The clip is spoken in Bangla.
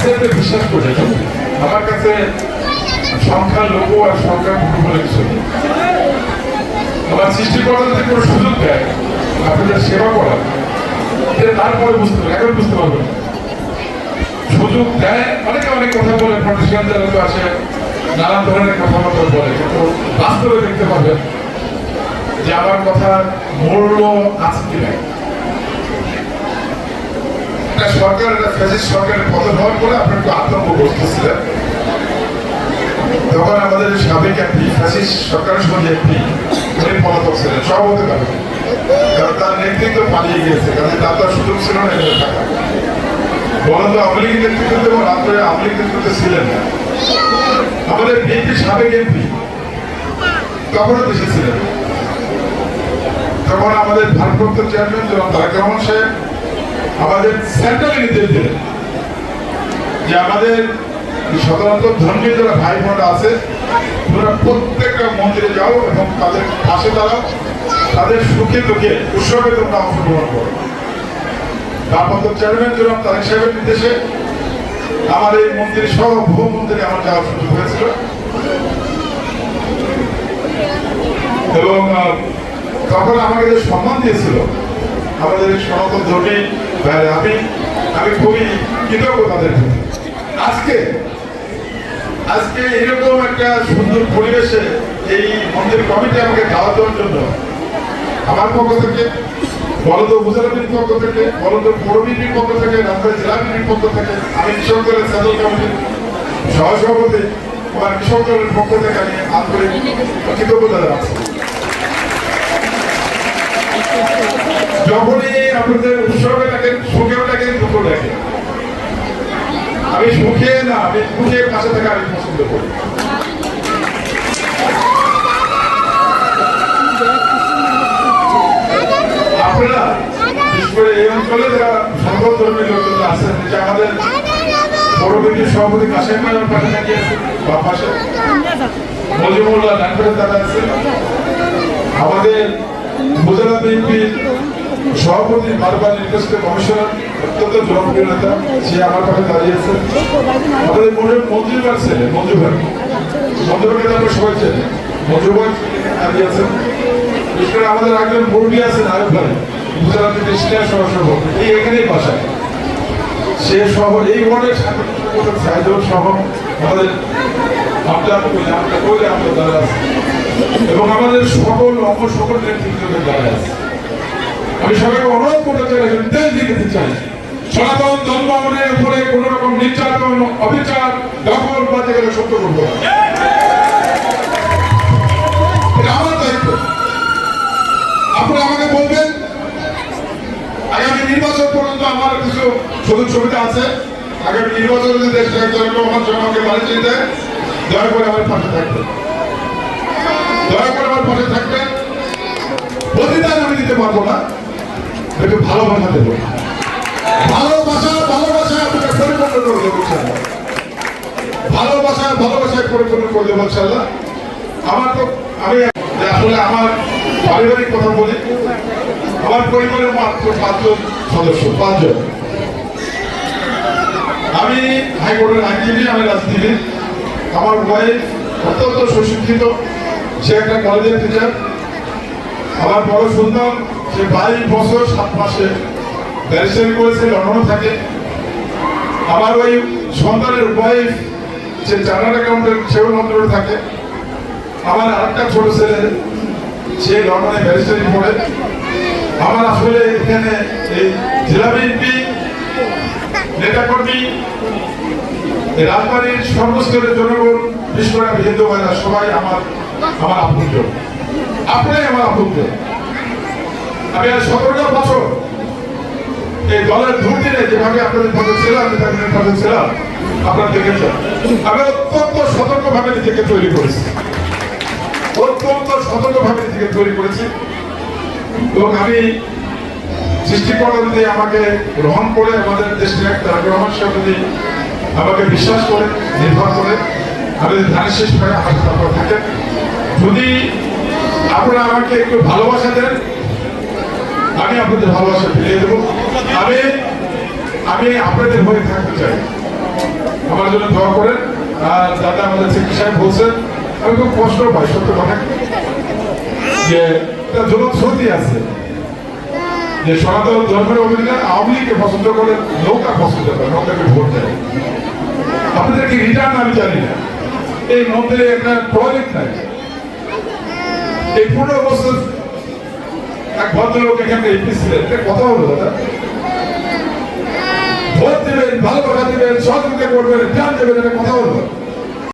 কনসেপ্টে বিশ্বাস করে। আমার কাছে সংখ্যালঘু আর সংখ্যাগুরু বলে কিছু নেই। আমার সৃষ্টিকর্তা যদি কোনো সুযোগ দেয় আপনাদের সেবা করার, এটা তারপরে বুঝতে পারবে, এখন বুঝতে পারবেন। সুযোগ দেয়, অনেকে অনেক কথা বলে, প্রফেশনাল যারা তো আসে নানান ধরনের কথাবার্তা বলে, কিন্তু বাস্তবে দেখতে পাবেন যে আমার কথার মূল্য আছে কি নাই। সরকার, একটা ফ্যাসিস্ট সরকারের পতন হওয়ার পরে আপনার একটু আতঙ্কগ্রস্ত ছিলেন। তখন আমাদের সাবেক এমপি, ফ্যাসিস্ট সরকারের সঙ্গে এমপি, উনি পলাতক ছিলেন, সব হতে পারে, কারণ তার নেতৃত্ব পালিয়ে গিয়েছে, কারণ তার তো সুযোগ ছিল না এখানে থাকা। বলেন তো আওয়ামী লীগের নেতৃত্বে এবং রাত্রে আওয়ামী লীগ নেতৃত্বে ছিলেন না। আমাদের বিএনপি সাবেক এমপি তখনও দেশে ছিলেন। তখন আমাদের ভারপ্রাপ্ত চেয়ারম্যান জনাব তারেক রহমান সাহেব আমাদের সেন্ট্রালে নির্দেশ দিলেন যে আমাদের সাধারণত ধর্মীয় যারা ভাই বোনরা আছে তোমরা প্রত্যেকটা মন্দিরে যাও এবং তাদের পাশে দাঁড়াও, তাদের সুখে দুঃখে উৎসবে তোমরা অংশগ্রহণ করো। ভারপ্রাপ্ত চেয়ারম্যান জনাব তারেক সাহেবের নির্দেশে আমার এই মন্দিরে সহ বহু মন্দিরে আমার যাওয়ার সুযোগ হয়েছিল এবং তখন আমাকে যে সম্মান দিয়েছিল আমাদের সনাতন ধর্মী ভাইরা, আমি খুবই কৃতজ্ঞ তাদের প্রতি। আজকে এরকম একটা সুন্দর পরিবেশে এই মন্দির কমিটি আমাকে দাওয়াত দেওয়ার জন্য আমার পক্ষ থেকে, বলদ উপজেলা বিএনপির পক্ষ থেকে, বলদ পৌর বিএনপির পক্ষ থেকে, রাজবাড়ী জেলা বিএনপির পক্ষ থেকে, আমি কৃষক দলের সেন্ট্রাল কমিটির সহসভাপতি আমার কৃষক দলের পক্ষ থেকে আমি আন্তরিক কৃতজ্ঞতা জানাচ্ছি। যখনই আপনাদের উৎসবে থাকেন, সুখেও থাকেন, দুঃখেও থাকেন, আমি সুখে না, আমি দুঃখের কাছে থেকে আমি পছন্দ করি। আপনারা বিশেষ করে এই অঞ্চলে যারা সনাতন ধর্মীয় লোকজন আছেন, যে আমাদের বড় বিএনপির সভাপতি কাশেম ভাই আমার পাশে দাঁড়িয়ে আছেন, বা পাশে মজিবুল্লাহ ডানপাশে দাঁড়িয়ে আছেন, আমাদের উপজেলা বিএনপির সভাপতি বারবার নির্বাচিত কমিশনার, অত্যন্ত জনপ্রিয় নেতা, সে আমার পাশে দাঁড়িয়েছে। আমাদের মঞ্জুর ভাই ছেলে, মঞ্জু ভাইকে আমরা সবাই চেনে, মঞ্জু ভাই দাঁড়িয়েছেন। বিশেষ করে আমাদের একজন মুরব্বী আছেন আরেক ভাই, উপজেলা বিএনপির সিনিয়র সহসভাপতি, এই এখানেই বাসায়, সে সহ এই ওয়ার্ডের সাইদুল সহ আমাদের দ্বারা আছে এবং আমাদের সকল সকল নেতৃত্বের দ্বারা আছে। আমি সবাইকে অনুরোধ করতে চাই, নির্দেশ দিতে চাই, সনাতন ধর্মের উপরে কোন রকম নির্যাতন, অবিচার, দখল বাজে গেলে সত্য করবো, এটা আমার দায়িত্ব। আপনারা আমাকে বলবেন, আগামী নির্বাচন পর্যন্ত আমার কিছু সুযোগ সুবিধা আছে। আগামী নির্বাচনে যদি দেশ আমাকে বাড়ি চিনে দেয়, দয়া করে আমার পাশে থাকবেন, দয়া করে আমার পাশে থাকবেন। প্রতিদান আমি দিতে পারবো না, একটু ভালোবাসা দেবো, ভালোবাসায় আপনাকে পরিপূর্ণ করে দেবো ইনশাআল্লাহ, ভালোবাসায় পরিপূর্ণ করে দেবো ইনশাআল্লাহ। আমার তো আমি আসলে আমার পারিবারিক কথা বলি, আমার পরিবারের মাত্র 5 জন সদস্য, 5 জন। আমি হাইকোর্টের আইনজীবী, আমি রাজনীতিবিদ। আমার ওয়াইফ অত্যন্ত সুশিক্ষিত, সে একটা কলেজের টিচার। আমার বড় সন্তান, সে 22 বছর 7 মাসে ব্যারিস্টারি করেছে, লন্ডনে থাকে। আমার ওই সন্তানের ওয়াইফ, সে চার্টার্ড অ্যাকাউন্টেন্ট, সেও লন্ডনে থাকে। আমার আরেকটা ছোট ছেলে, সে লন্ডনে ব্যারিস্টারি পড়ে। আমার আসলে এখানে এই জেলা বিএনপি নেতাকর্মী, রাজবাড়ির সর্বস্তরের জনগণ, বিশেষ করে হিন্দু ভাইরা, সবাই আমার আপনজন, আপনারাই আমার আপনজন। আমি আর 17টা বছর এই দলের দুর্দিনে যেভাবে আপনাদের পথে ছিলাম, নেতাকর্মীর পথে ছিলাম, আপনারা দেখেছেন। আমি অত্যন্ত সতর্কভাবে নিজেকে তৈরি করেছি, এবং আমি সৃষ্টিকর্তা যদি আমাকে গ্রহণ করে, আমাদের দেশের তারেক রহমান সাহেব যদি আমাকে বিশ্বাস করে, নির্ভর করে, আমি যদি ধানের শেষ পাই আমার তারপর থাকেন, যদি আপনারা আমাকে একটু ভালোবাসা দেন, আমি আপনাদের ভালোবাসা ফিরিয়ে দেবো। আমি আপনাদের হয়ে থাকতে চাই। জন্য দোয়া করেন। আর দাদা আমাদের চিকিৎসা সাহেব বলছেন, আমি খুব কষ্ট পাই সত্য কথা, যে একটা জনশ্রুতি আছে যে সনাতন ধর্মের অভিযোগ আওয়ামী লীগকে পছন্দ করে, নৌকা পছন্দ করে, নৌকাকে ভোট দেয়। আপনাদের কি রিটার্ন আমি জানি না, এই মন্দিরে একটা প্রজেক্ট নাই। এই 15 বছর এক ভদ্রলোক এখানে এমপি ছিলেন, এটা কথা হলো দাদা, ভোট দেবেন, ভালো কথা দিবেন, সহযোগিতা করবেন, রিটার্ন দেবেন, এটা কথা হলো।